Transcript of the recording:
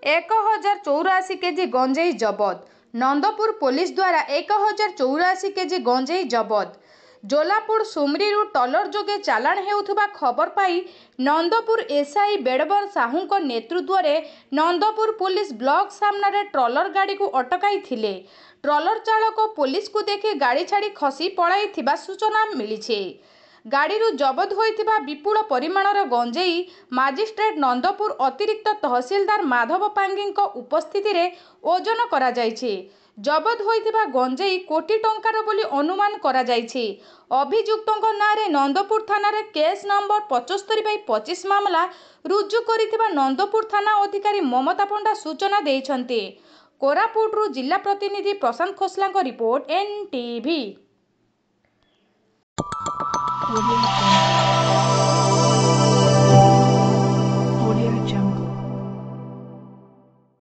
1084 KG गंजेई जबत। Nandpur police द्वारा 1084 KG गंजेई जबत। जोलापुर सुमरीरू taller जोगे चालाण हेउथुबा खबर पाई नंदपुर एसआई बेड़बर साहू नेतृत्व में नंदपुर पुलिस ब्लॉक सामने ट्रलर गाड़ी को अटकाई थिले। ट्रलर चालक पुलिस को देखि गाड़ी छाड़ी खसी पड़ाई सूचना मिली। गाड़ी जबत होइथिबा विपुल परिमाणर गंजेई मजिस्ट्रेट नंदपुर अतिरिक्त तहसीलदार माधव पांगी उपस्थिति रे ओजन करा जायछि। जबत होइथिबा गंजेई कोटी टंकार बोली अनुमान करा जायछि। अभियुक्तों नारे नंदपुर थाना रे केस नंबर 75/25 मामला रुजु करिथिबा नंदपुर थाना अधिकारी ममता पंडा सूचना देइछन्ति। कोरापुटरू जिला प्रतिनिधि प्रशांत खोसला रिपोर्ट NTV।